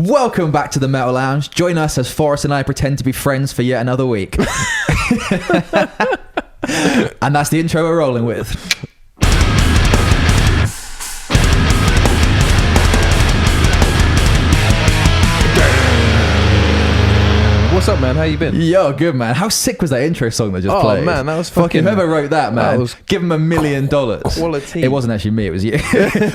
Welcome back to the Metal Lounge. Join us as Forrest and I pretend to be friends for yet another week. And that's the intro we're rolling with. What's up, man? How you been? Yo, good, man. How sick was that intro song that just played? Oh, man, that was fucking... Whoever wrote that, man, give him $1 million. Quality. It wasn't actually me, it was you.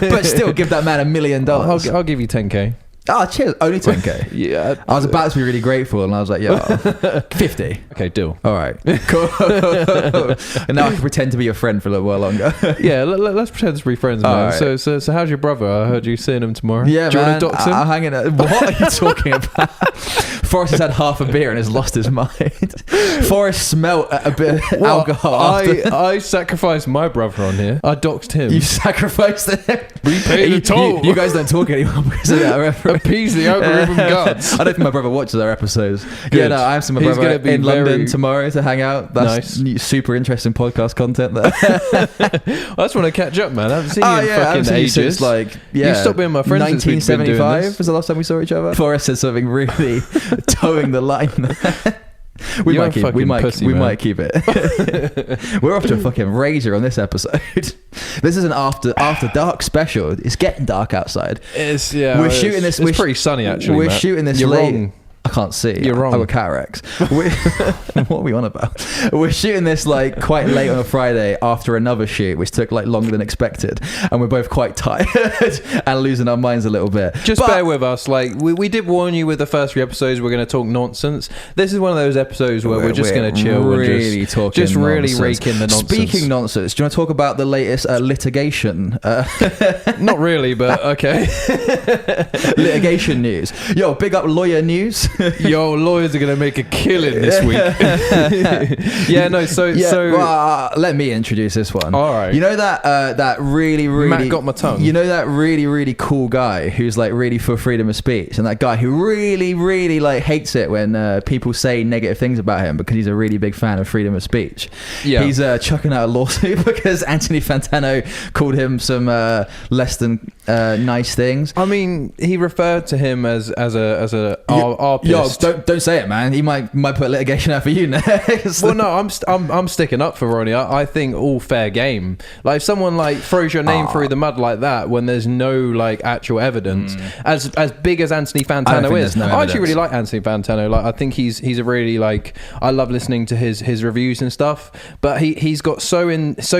But still, give that man $1 million. I'll give you 10k. Oh, cheers. Only 10k. Yeah. I was about to be really grateful, and I was like, yo, 50. Okay, deal. All right. Cool. And now I can pretend to be your friend for a little while longer. Yeah, let's pretend to be friends, man. Right. So how's your brother? I heard you seeing him tomorrow. Yeah, Do you man. want to dox him? I'm hanging out. What are you talking about? Forrest has had half a beer and has lost his mind. Forrest smelt a bit of alcohol. I sacrificed my brother on here. I doxed him. You sacrificed him. Repay the toll. You guys don't talk anymore because of that reference. Appease the algorithm gods. I don't think my brother watches our episodes. Good. Yeah, no, I have some my brother in London tomorrow to hang out. That's nice. Super interesting podcast content there. I just want to catch up, man. I haven't seen you in fucking ages. Since you stopped being my friend 1975 was the last time we saw each other. Forrest said something really towing the line there. We might keep it. We're off to a fucking razor on this episode. This is an after dark special. It's getting dark outside. We're shooting this. It's pretty sunny actually. We're shooting this late. Wrong. I can't see. You're wrong. I've got cataracts. What are we on about? We're shooting this like quite late on a Friday after another shoot, which took like longer than expected, and we're both quite tired and losing our minds a little bit. Just bear with us. Like we did warn you with the first 3 episodes, we're going to talk nonsense. This is one of those episodes where we're just going to chill really and just really rake in the nonsense. Speaking nonsense, do you want to talk about the latest litigation? Not really, but okay. Litigation news. Yo, big up lawyer news. Yo, lawyers are gonna make a killing this week. Let me introduce this one. All right. You know that really Matt got my tongue. You know that really cool guy who's like really for freedom of speech, and that guy who really like hates it when people say negative things about him because he's a really big fan of freedom of speech. Yeah. He's chucking out a lawsuit because Anthony Fantano called him some less than nice things. I mean, he referred to him as a Yo, don't say it, man. He might put litigation out for you next. Well, no, I'm sticking up for Ronnie. I think all fair game. Like if someone like throws your name through the mud like that when there's no like actual evidence, as big as Anthony Fantano is, I actually really like Anthony Fantano. Like I think he's a really like I love listening to his reviews and stuff. But he's got so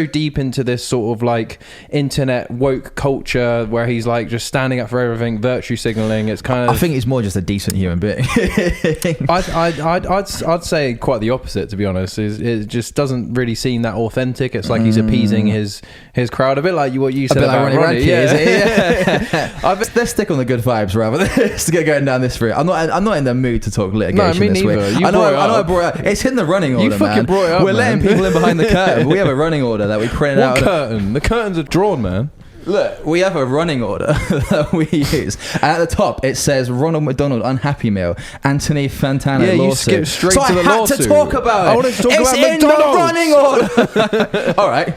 deep into this sort of like internet woke culture where he's like just standing up for everything, virtue signaling. It's kind of. I think he's more just a decent human being. I'd say quite the opposite, to be honest. It just doesn't really seem that authentic. It's like he's appeasing his crowd, a bit like what you said about Ronnie. Yeah. Let's stick on the good vibes rather than just get going down this route. I'm not in the mood to talk litigation this week. I know I brought it up. It's in the running order, you fucking man. Brought it up, We're letting people in behind the curtain. We have a running order that we printed out. What curtain? The curtains are drawn, man. Look, we have a running order that we use. And at the top, it says Ronald McDonald, unhappy meal. Anthony Fantano, lawsuit. You skip straight to the lawsuit. So I had to talk about it. I wanted to talk about McDonald's. It's in the running order. All right.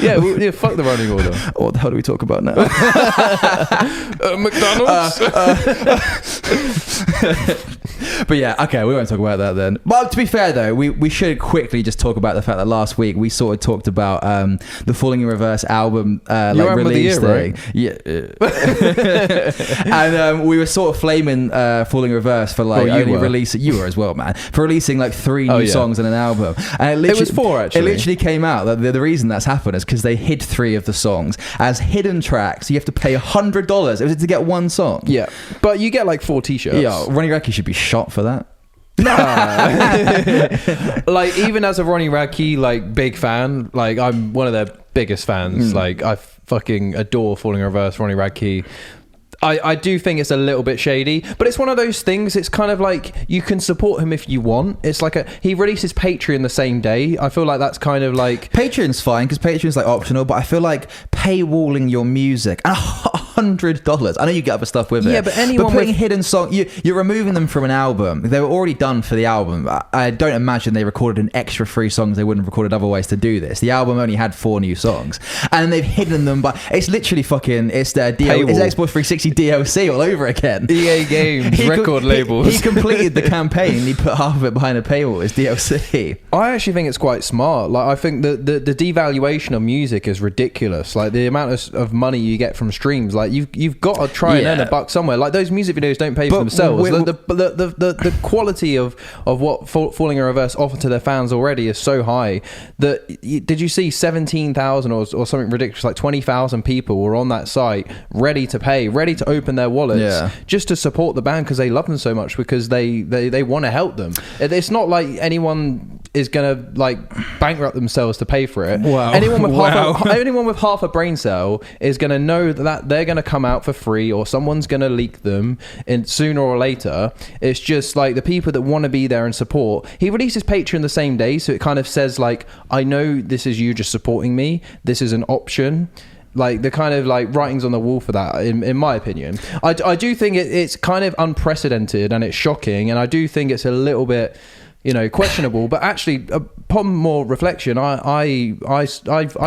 Yeah, fuck the running order. What the hell do we talk about now? McDonald's. But yeah, okay, we won't talk about that then. But to be fair though, we should quickly just talk about the fact that last week we sort of talked about the Falling in Reverse album release thing. Right? Yeah. And we were sort of flaming Falling in Reverse for like releasing. You were as well, man. For releasing like 3 new songs in an album. And it was 4 actually. It literally came out that the reason that's happened is because they hid 3 of the songs as hidden tracks. You have to pay $100. It was to get 1 song. Yeah, but you get like 4 t-shirts. Yeah, Ronnie Radke should be shot for that. Like even as a Ronnie Radke like big fan, like I'm one of their biggest fans. Like I fucking adore Falling in Reverse, Ronnie Radke. I do think it's a little bit shady, but it's one of those things. It's kind of like you can support him if you want. It's like he releases Patreon the same day. I feel like that's kind of like Patreon's fine because Patreon's like optional, but I feel like paywalling your music. $100. I know you get other stuff with it. Yeah, but anyone putting hidden song, you're removing them from an album. They were already done for the album. I don't imagine they recorded an extra 3 songs they wouldn't have recorded otherwise to do this. The album only had 4 new songs, and they've hidden them by. It's literally fucking. It's their it's Xbox 360 DLC all over again. EA Games record labels. He completed the campaign. He put half of it behind a paywall as DLC. I actually think it's quite smart. Like, I think the devaluation of music is ridiculous. Like, the amount of money you get from streams. Like, you've got to try and earn a buck somewhere. Like, those music videos don't pay for themselves. The quality of what Falling in Reverse offer to their fans already is so high that did you see 17,000 or something ridiculous, like 20,000 people were on that site ready to pay, ready to open their wallets just to support the band because they love them so much, because they want to help them. It's not like anyone is gonna like bankrupt themselves to pay for it. Wow. Anyone with half a brain cell is gonna know that they're gonna come out for free, or someone's gonna leak them in sooner or later. It's just like the people that want to be there and support. He releases Patreon the same day, so it kind of says like, I know this is you just supporting me, this is an option. Like, the kind of like writings on the wall for that, in my opinion. I do think it's kind of unprecedented and it's shocking, and I do think it's a little bit, questionable. But actually, upon more reflection, I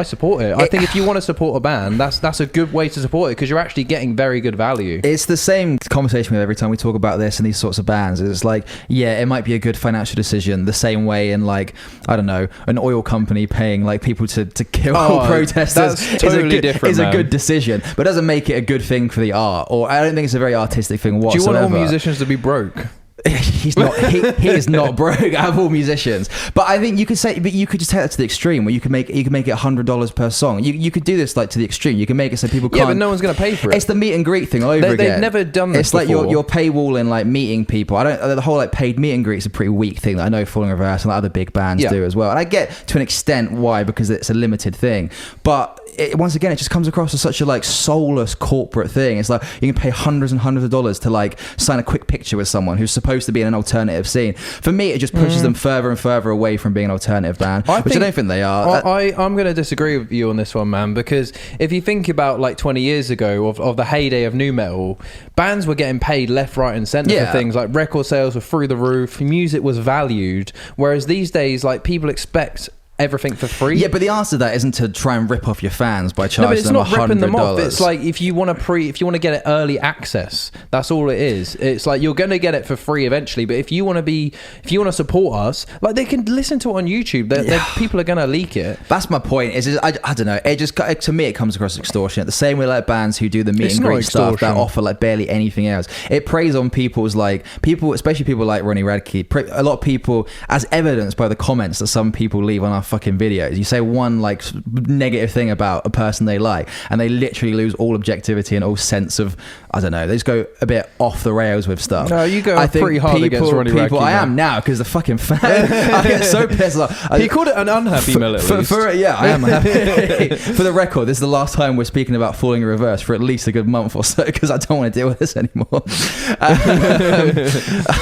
support it. I think if you want to support a band, that's a good way to support it, because you're actually getting very good value. It's the same conversation with every time we talk about this and these sorts of bands. It's like, yeah, it might be a good financial decision, the same way in, like, I don't know, an oil company paying like people to kill protesters. That's totally different. Is a good decision, but doesn't make it a good thing for the art. Or I don't think it's a very artistic thing whatsoever. Do you want all musicians to be broke? He's not. He is not broke. I have all musicians, but I think you could say, but you could just take that to the extreme, where you could make it $100 per song. You could do this like to the extreme. You can make it so people can't. Yeah, but no one's going to pay for it. It's the meet and greet thing all over again. They've never done this. It's before. Like you're paywalling, like meeting people. I don't. The whole like paid meet and greet is a pretty weak thing that I know Falling Reverse and like other big bands do as well. And I get to an extent why, because it's a limited thing, but. Once again, it just comes across as such a like soulless corporate thing. It's like you can pay hundreds and hundreds of dollars to like sign a quick picture with someone who's supposed to be in an alternative scene. For me, it just pushes them further and further away from being an alternative band, which I don't think they are. I'm going to disagree with you on this one, man, because if you think about like 20 years ago of the heyday of nu metal, bands were getting paid left, right and centre for things like record sales were through the roof, music was valued, whereas these days like people expect everything for free. Yeah, but the answer to that isn't to try and rip off your fans by charging them $100. No, but it's not ripping them off. It's like if you want to get it early access, that's all it is. It's like you're going to get it for free eventually, but if you want to support us, like they can listen to it on YouTube. People are going to leak it. That's my point. I don't know. It just, to me, it comes across extortionate. The same way like bands who do the meet and greet stuff that offer like barely anything else. It preys on people's like people, especially people like Ronnie Radke. A lot of people, as evidenced by the comments that some people leave on our fucking videos. You say one like negative thing about a person they like, and they literally lose all objectivity and all sense of, I don't know, they just go a bit off the rails with stuff. No, you go pretty hard against Ronnie Radke. I am now, because the fucking fan. I get so pissed off. He called it an unhappy mill at least. I am happy. For the record, this is the last time we're speaking about Falling in Reverse for at least a good month or so, because I don't want to deal with this anymore.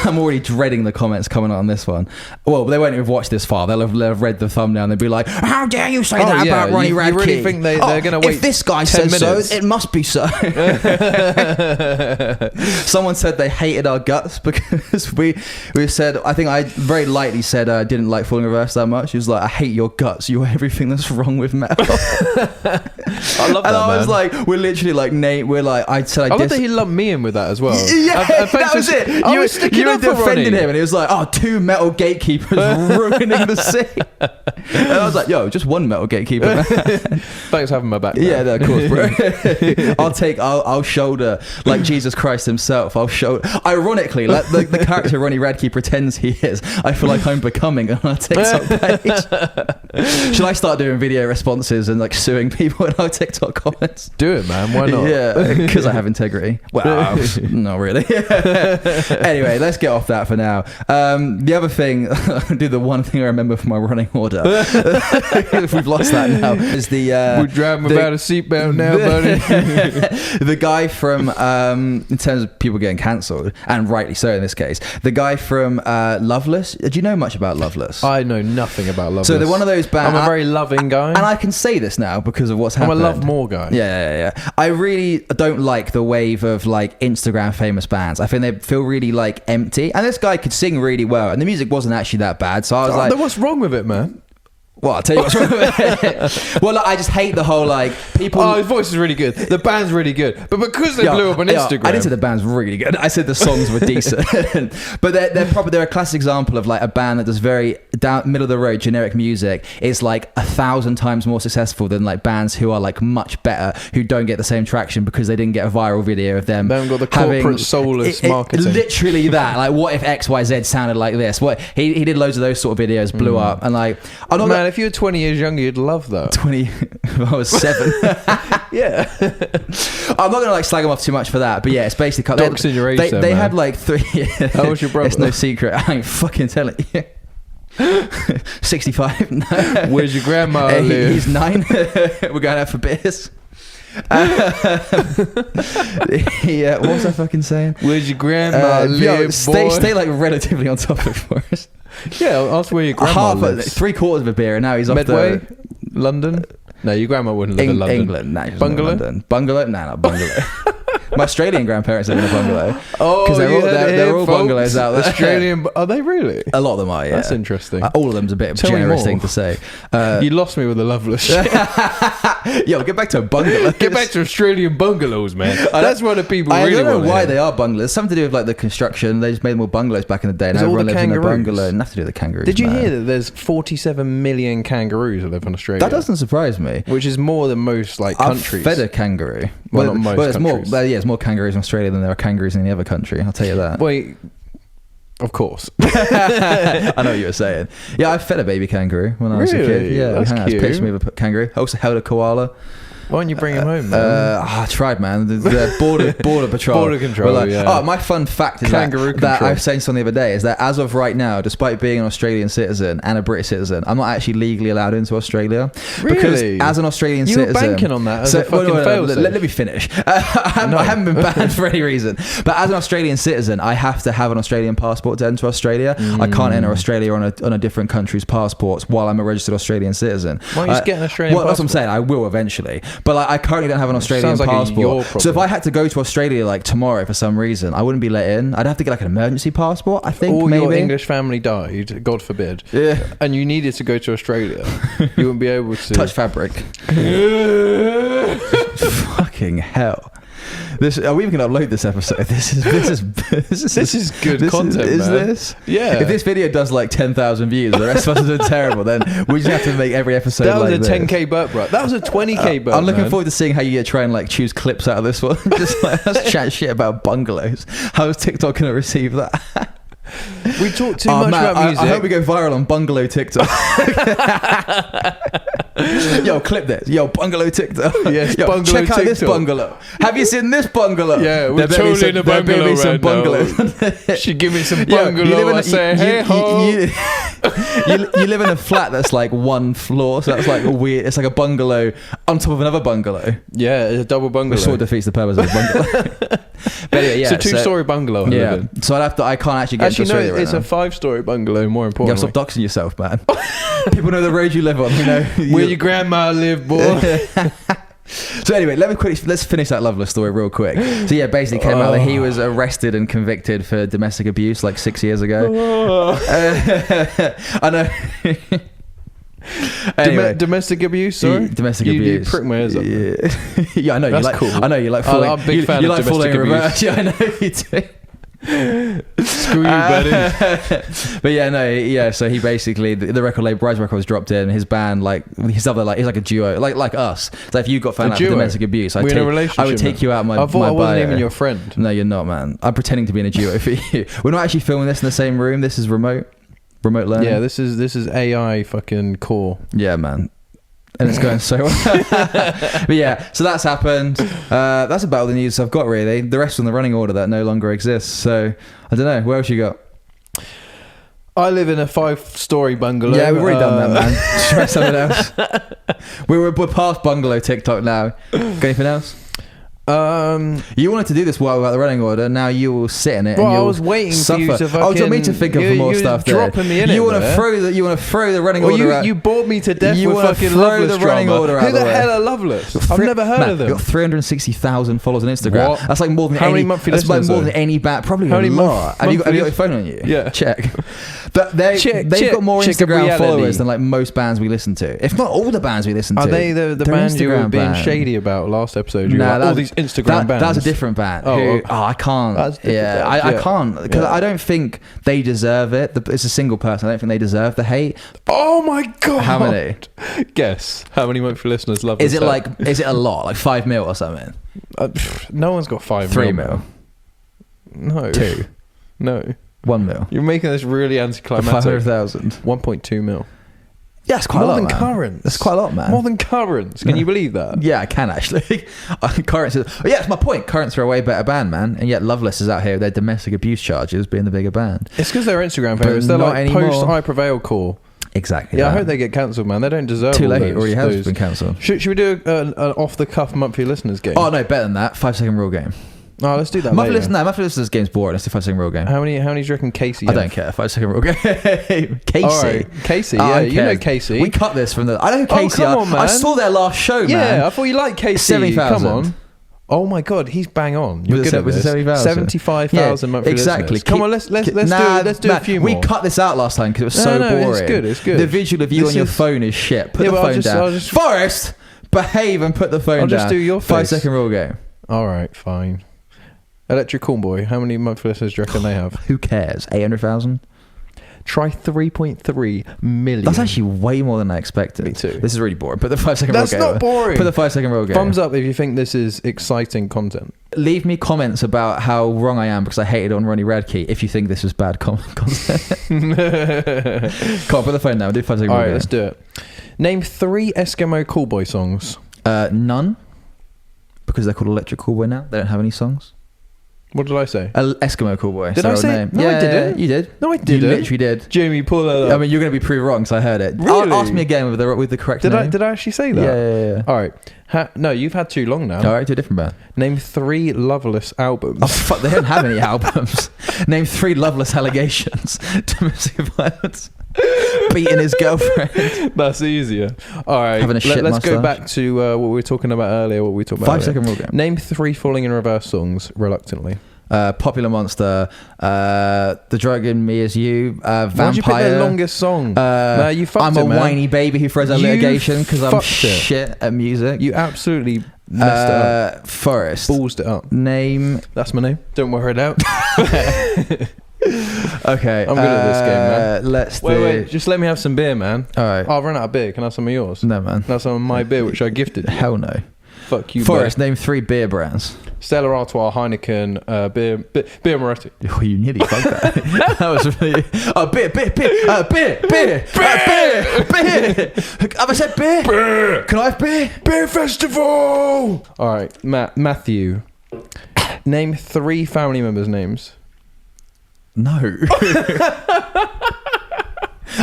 I'm already dreading the comments coming on this one. Well, they won't have watched this far. They'll have read the thumbnail and they'll be like, how dare you say that about Ronnie Radke? You really think they're going to wait? If this guy says minutes. so, it must be so. Someone said they hated our guts because we said, I think I very lightly said I didn't like Falling in Reverse that much. He was like, I hate your guts. You're everything that's wrong with metal. I love that, I was like, we're literally like, Nate, we're like, I said I love that he lumped me in with that as well. Yeah, that was it. You were defending him, and he was like, 2 metal gatekeepers ruining the scene. And I was like, yo, just one metal gatekeeper, man. Thanks for having my back, man. Yeah, of course, bro. I'll shoulder, like Jesus Christ himself. I'll shoulder. Ironically, like the character Ronnie Radke pretends he is, I feel like I'm becoming on our TikTok page. Should I start doing video responses and like suing people in our TikTok comments? Do it, man. Why not? Yeah, because I have integrity. Well, not really. Anyway, let's get off that for now. The other thing, I'll do the one thing I remember from my running order. We've lost that now. Is the we're driving without a seatbelt now, buddy. The guy from in terms of people getting cancelled, and rightly so in this case, the guy from Loveless. Do you know much about Loveless? I know nothing about Loveless. So they're one of those bands. I'm a very loving guy, and I can say this now because of what's happened. I'm a love more guy. Yeah. I really don't like the wave of like Instagram famous bands. I think they feel really like empty. And this guy could sing really well, and the music wasn't actually that bad. So I was like, what's wrong with it, man? Well, I'll tell you what's wrong with it. Well, I just hate the whole like people. Oh, his voice is really good. The band's really good, but because they blew up on Instagram, I didn't say the band's really good. I said the songs were decent. But they're a classic example of like a band that does very down middle of the road generic music. Is like 1,000 times more successful than like bands who are like much better, who don't get the same traction because they didn't get a viral video of them. They haven't got the corporate soulless marketing. Literally that. Like, what if XYZ sounded like this? What he did loads of those sort of videos, blew up, and like I'm not. Man, if you were 20 years younger, you'd love that. 20, I was 7. Yeah. I'm not gonna like slag them off too much for that, but yeah, it's basically doxing your age. They had like 3. How was your brother? It's no secret. I ain't fucking telling you. 65. No. Where's your grandma live? He's 9. We're going out for beers. Yeah, what was I fucking saying? Where's your grandma live? Stay like relatively on topic for us. Yeah, ask where your grandma lives. 3/4 of a beer, and now he's Medway, off the London. No, your grandma wouldn't live in London. England, nah, Bungalow. London. Bungalow, nah, not bungalow. My Australian grandparents live in a bungalow. Oh, because they're all bungalows out there. Australian, are they really? A lot of them are. Yeah, that's interesting. All of them's a bit of a generous thing to say. You lost me with the Loveless shit. Yo, get back to a bungalow. Get back to Australian bungalows, man. That's what the people really want. I don't know why they are bungalows. Something to do with like the construction. They just made more bungalows back in the day. And everyone lives in a bungalow. Nothing to do with the kangaroos. Did you hear that there's 47 million kangaroos that live in Australia? That doesn't surprise me. Which is more than most like countries. I've fed a kangaroo. Well, not most countries. There's more kangaroos in Australia than there are kangaroos in any other country. I'll tell you that. Wait. Of course. I know what you were saying. Yeah, I fed a baby kangaroo when I was a kid. Yeah, that's cute. Picture me of a kangaroo. I also held a koala. Why don't you bring him home, man? I tried, man. The border patrol. Border control, like, yeah. Oh, my fun fact is that I was saying something the other day, is that as of right now, despite being an Australian citizen and a British citizen, I'm not actually legally allowed into Australia. Really? Because as an Australian citizen... You were banking on that as a fucking fail-safe. Let me finish. I haven't been banned for any reason. But as an Australian citizen, I have to have an Australian passport to enter Australia. I can't enter Australia on a different country's passports while I'm a registered Australian citizen. Why don't you just get an Australian passport? That's what I'm saying. I will eventually. But like, I currently don't have an Australian passport. So if I had to go to Australia like tomorrow for some reason, I wouldn't be let in. I'd have to get like an emergency passport, I think. All maybe. Your English family died, God forbid. Yeah. And you needed to go to Australia. You wouldn't be able to touch fabric. Fucking hell. Are we even going to upload this episode? This is good content, Is man. this? Yeah. If this video does like 10,000 views, the rest of us are doing terrible, then we just have to make every episode that was like a 10k burp, right? That was a 20k burp. I'm looking forward to seeing how you try and like choose clips out of this one. Just like, let's chat shit about bungalows. How is TikTok going to receive that? We talk too much about music. I hope we go viral on bungalow TikTok. Yo, clip this. Yo, bungalow TikTok. Yes, yo, bungalow check out TikTok. This bungalow. Have you seen this bungalow? Yeah, we're totally in a bungalow right now. She give me some bungalow. I say, hey ho. You live in a flat that's like one floor, so that's like a weird. It's like a bungalow on top of another bungalow. Yeah, it's a double bungalow. Which sort of defeats the purpose of a bungalow. But anyway, yeah, it's a 2-story bungalow. Yeah, so I can't actually get. Actually, no, it's a 5-story bungalow. More importantly, yeah, stop doxing yourself, man. People know the road you live on. You know where your grandma lived, boy. So anyway, let's finish that Loveless story real quick. So yeah, basically came out that he was arrested and convicted for domestic abuse like 6 years ago. I know. Anyway, domestic abuse, sorry? Domestic abuse. You prick my ears up. Yeah, I know. That's you like, cool. I know you like falling. I'm a big fan of domestic abuse. Yeah, I know you do. Screw you, buddy. But yeah, no, yeah. So he basically the record label, Rise Records, dropped in his band, like his other, like he's like a duo, like us. So if you got found out for domestic abuse, I would take you out my. I thought I wasn't bio. even your friend. No, you're not, man. I'm pretending to be in a duo for you. We're not actually filming this in the same room. This is remote learning. Yeah, this is AI fucking core. Yeah, man. And it's going so well. But yeah, so that's happened. That's about all the news I've got, really. The rest on the running order that no longer exists. So I don't know. What else you got? I live in a 5-story bungalow. Yeah, we've already done that, man. Try something else. We're past bungalow TikTok now. Got anything else? You wanted to do this while about the running order. Now you will sit in it. Well, and I was waiting for you to fucking... Oh, do you want me to think of more stuff? Dropping me in you want to throw the running order out. You bored me to death you with fucking Loveless the running drama. order out. Who the hell are Loveless? I've never heard of them. You've got 360,000 followers on Instagram. What? That's like more than How many monthly listeners? That's like more than any bat. Probably a lot. Have you got your phone on you? Yeah. Check. But they've got more Instagram followers than like most bands we listen to. If not all the bands we listen to. Are they the band you were being shady about last episode? All these Instagram bands. That's a different band. I can't. I can't because I don't think they deserve it. It's a single person. I don't think they deserve the hate. Oh my god! How many? Guess how many monthly listeners love. Is it a lot? Like 5 mil or something? No one's got 5 3 mil. No. 2. No. 1 mil. You're making this really anticlimactic. 500,000. 1.2 mil. Yeah, it's quite a lot, More than man. Currents. That's quite a lot, man. More than Currents. Can you believe that? Yeah, I can actually. Currents is... Oh, yeah, it's my point. Currents are a way better band, man. And yet Loveless is out here with their domestic abuse charges being the bigger band. It's because they're Instagram famous. They're like post-I Prevail core. Exactly. Yeah, I hope they get cancelled, man. They don't deserve Too late. Those, already has been cancelled. Should we do an off-the-cuff monthly listeners game? Oh, no, better than that. 5-second rule game. Oh, let's do that Monthly later. listeners game's boring. Let's do 5-second rule game. How many do you reckon Casey I don't care. 5-second rule game. Casey. All right. Casey, yeah. You know Casey. We cut this from the... I know who Casey come on, man. I saw their last show, man. Yeah, I thought you liked Casey. 70,000. Come on. Oh my god, he's bang on. You're good at this. 75,000 monthly exactly. listeners. Come on, let's do a few more. We cut this out last time because it was so boring. It's good. The visual of you on your phone is shit. Put the phone down. Forrest, behave and put the phone down. I'll just do your face. 5-second rule game. All right, fine. Electric Corn Boy, how many monthly listeners do you reckon they have? Who cares? 800,000? Try 3.3 million. That's actually way more than I expected. Me too. This is really boring. Put the 5-second rule game. That's not boring. Put the 5-second rule game. Thumbs up if you think this is exciting content. Leave me comments about how wrong I am because I hated on Ronnie Radke if you think this was bad content. Come on, put the phone down. Do 5-second rule game. Alright, let's do it. Name 3 Eskimo Call Boy songs. None. Because they're called Electric Call Boy now. They don't have any songs. What did I say? Eskimo Call Boy. Did I say? Name. No, yeah, I didn't. You did. No, I didn't. You literally did. Jamie, pull that up. I mean, you're going to be proved wrong because I heard it. Really? Ask me again with the correct name. Did I actually say that? Yeah. All right. No, you've had too long now. All right, do a different band. Name 3 Loveless albums. Oh, fuck, they don't have any albums. Name 3 Loveless allegations. Domestic violence. Beating his girlfriend. That's easier. All right. Let's go back to what we were talking about earlier. 5-second rule game. Name 3 Falling in Reverse songs, reluctantly. Popular Monster, The Drug in Me Is You, Vampire. Why'd you pick the longest song? No, you fucked I'm it, a man. whiny baby who throws out litigation because I'm shit at music. You absolutely messed it up. Forrest. Ballsed it up. Name. That's my name. Don't wear it out. Okay. I'm good at this game, man. Wait. Just let me have some beer, man. All right. I've run out of beer. Can I have some of yours? No, man. Can I have some of my beer, which I gifted you? Hell no. Fuck you, Forrest, name 3 beer brands. Stella Artois, Heineken, beer Moretti. Oh, you nearly fucked that. That was really... beer. Have I said beer? Beer. Can I have beer? Beer festival. All right, Matthew. Name 3 family members' names. No.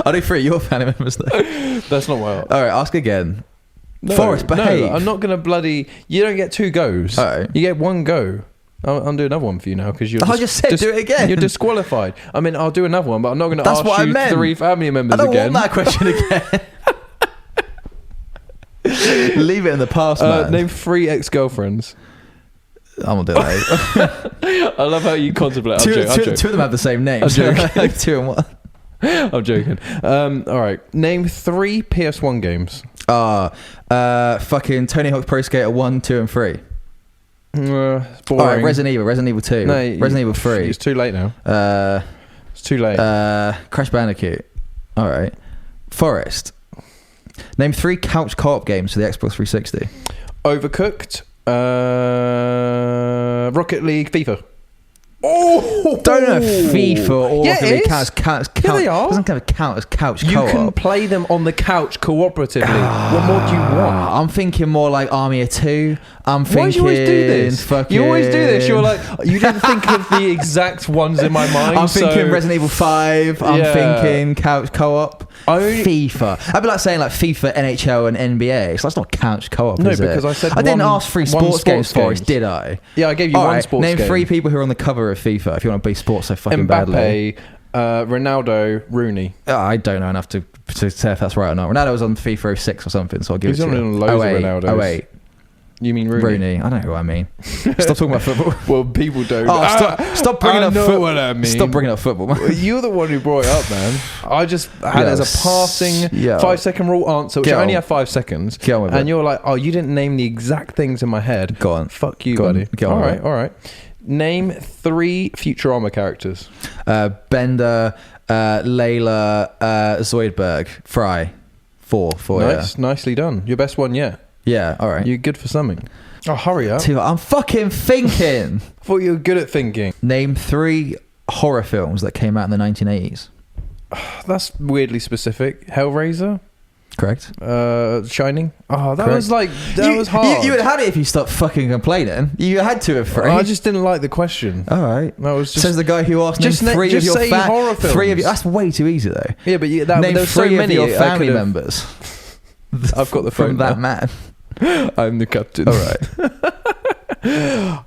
I'll do 3 of your family members though. That's not well. All right, ask again. No, Forrest, behave. No, I'm not gonna bloody. You don't get 2 goes. Alright. You get 1 go. I'll do another one for you now because you're. I just said do it again. You're disqualified. I mean, I'll do another one, but I'm not going to That's ask what I you meant. 3 family members I don't again. want that question again. Leave it in the past, man. Name 3 ex-girlfriends. I'm gonna do that. I love how you contemplate. Two of them have the same name. I'm joking. Like 2 and 1. I'm joking. All right. Name 3 PS1 games. Fucking Tony Hawk's Pro Skater 1, 2, and 3. Boring. All right, Resident Evil 2, No, Resident Evil 3. It's too late now. It's too late. Crash Bandicoot. All right, Forrest. Name 3 couch co-op games for the Xbox 360. Overcooked. Rocket League, FIFA. Oh, don't know if FIFA or yeah, counts. Yeah, they are. Doesn't count as couch co-op. You can play them on the couch cooperatively. What more do you want? I'm thinking more like Army of Two. I'm thinking. Why do you always do this? Fucking, you always do this. You're like, you didn't think of the exact ones in my mind. I'm thinking Resident Evil 5. I'm thinking couch co-op. FIFA. I'd be like saying like FIFA, NHL, and NBA. So that's not couch co-op. No, is because it? I said I didn't ask 3 sports games for it, did I? Yeah, I gave you one sports game. Name 3 people who are on the cover of FIFA if you want to be sports so fucking badly. Ronaldo, Rooney. I don't know enough to say if that's right or not. Ronaldo was on FIFA 06 or something, so I'll give it to you. He's on loads of Ronaldos. 08. You mean Rooney? I don't know who I mean. Stop talking about football. Well, people don't. Stop bringing up football. What I mean. Stop bringing up football, man. Well, you're the one who brought it up, man. I just had it as a passing 5-second rule answer, which I only have 5 seconds. Get on with and you're like, oh, you didn't name the exact things in my head. Go on. Fuck you, buddy. All right. Name 3 Futurama characters. Bender, Layla, Zoidberg, Fry. 4. Nice, nicely done. Your best one yet. Yeah, all right. You're good for something. Oh, hurry up. I'm fucking thinking. I thought you were good at thinking. Name 3 horror films that came out in the 1980s. That's weirdly specific. Hellraiser? Correct. Shining? Oh, that Correct. was hard. You would have had it if you stopped fucking complaining. You had to have 3. I just didn't like the question. All right. That was just, says the guy who asked just name 3 of your horror films. 3 of you. That's way too easy though. Yeah, but name there's 3 so many of your family members. I've got the phone from that man. I'm the captain. All right.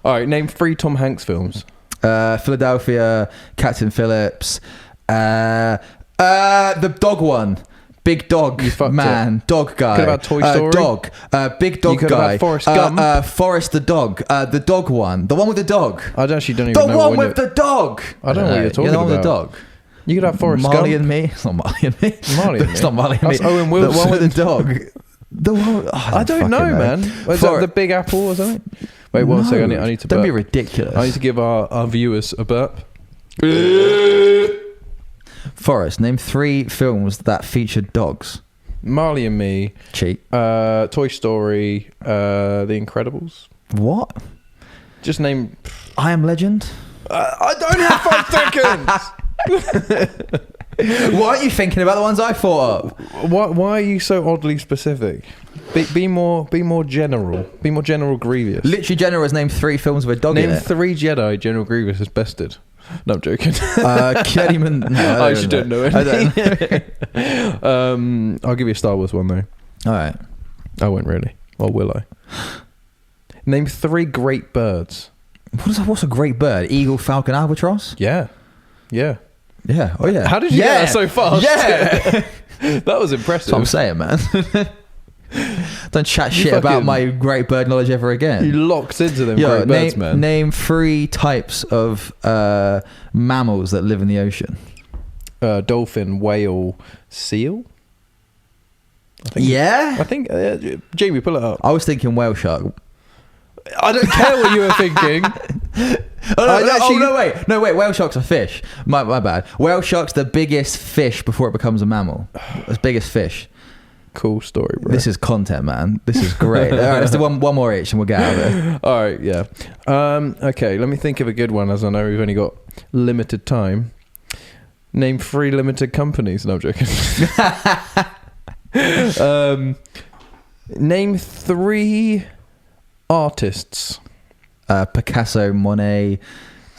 All right. Name 3 Tom Hanks films. Philadelphia, Captain Phillips, the dog one. Big dog man, dog guy. Could have had Toy Story. Dog, big dog guy. Forrest Gump. Forrest the dog, the dog one, the one with the dog. I actually don't even the know. The one with the dog. I don't know what you're talking about. The one with the dog. You could have Forrest Marley Gump. and me. It's not Marley and me. Marley and me. It's not Marley and me. That's Owen Wilson. The one with the dog. The one. I don't know, man. Is that the Big Apple or something? Wait, one second. I need to burp. Don't be ridiculous. I need to give our viewers a burp. Forrest, name 3 films that featured dogs. Marley and Me. Cheat. Toy Story. The Incredibles. What? Just name. I Am Legend. I don't have 5 seconds. Why aren't you thinking about the ones I thought of? Why are you so oddly specific? Be more general. Be more General Grievous. Literally, General has named 3 films with a dog in it. Name 3 Jedi General Grievous has bested. No, I'm joking. Kellyman. No, I actually don't know anything. I'll give you a Star Wars one though. All right. I won't really. Or will I? Name 3 great birds. What's a great bird? Eagle, falcon, albatross? Yeah. Oh yeah. How did you get that so fast? Yeah. That was impressive. That's what I'm saying, man. Don't chat shit about my great bird knowledge ever again. You locked into them great birds, man. Name 3 types of mammals that live in the ocean. Dolphin, whale, seal. I think Jamie, pull it up. I was thinking whale shark. I don't care what you were thinking. No, wait. Whale shark's a fish. My bad. Whale shark's the biggest fish before it becomes a mammal. It's biggest fish. Cool story, bro. This is content, man. This is great. All right, let's do one more each and we'll get out of there. All right, yeah. Okay, let me think of a good one as I know we've only got limited time. Name 3 limited companies. No, I'm joking. Name 3 artists. Picasso, Monet,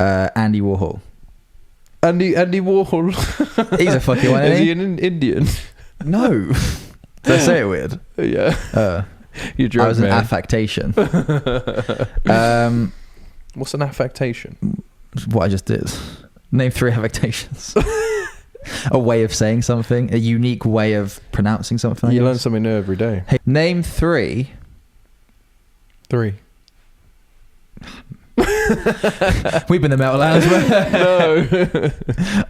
Andy Warhol. Andy Warhol. He's a fucking one, Is isn't he an Indian? No. Did I say it weird? Yeah. You're drunk, I was man. an affectation. What's an affectation? What I just did. Name 3 affectations. A way of saying something. A unique way of pronouncing something. You learn something new every day. Hey, name 3. 3. We've been the Metal Lounge. No.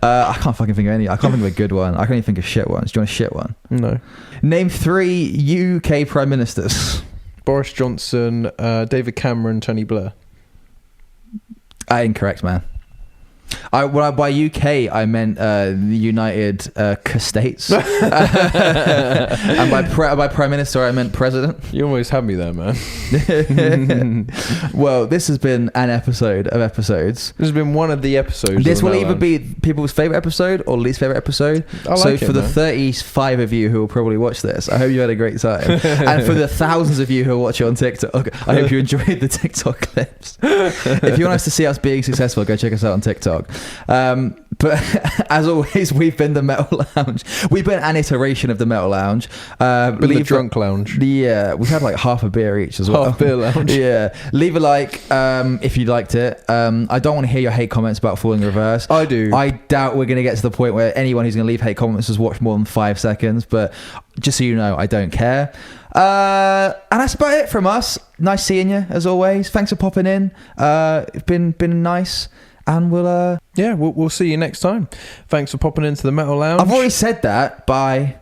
I can't fucking think of any. I can't think of a good one. I can't even think of shit ones. Do you want a shit one? No. Name 3 UK Prime Ministers. Boris Johnson, David Cameron, Tony Blair. Incorrect, man. By UK, I meant the United States. And by Prime Minister, I meant President. You almost had me there, man. Well, this has been an episode of episodes. This has been one of the episodes. This will either be people's favourite episode or least favourite episode. For the 35 of you who will probably watch this, I hope you had a great time. And for the thousands of you who will watch it on TikTok, I hope you enjoyed the TikTok clips. If you want us to see us being successful, go check us out on TikTok. But as always, we've been the Metal Lounge. We've been an iteration of the Metal Lounge. The Drunk Lounge. Yeah, we've had like half a beer each as well. Half beer lounge. Yeah. Leave a like if you liked it. I don't want to hear your hate comments about Falling Reverse. I do. I doubt we're going to get to the point where anyone who's going to leave hate comments has watched more than 5 seconds. But just so you know, I don't care. And that's about it from us. Nice seeing you as always. Thanks for popping in. It's been nice. And we'll see I've already said that. Bye.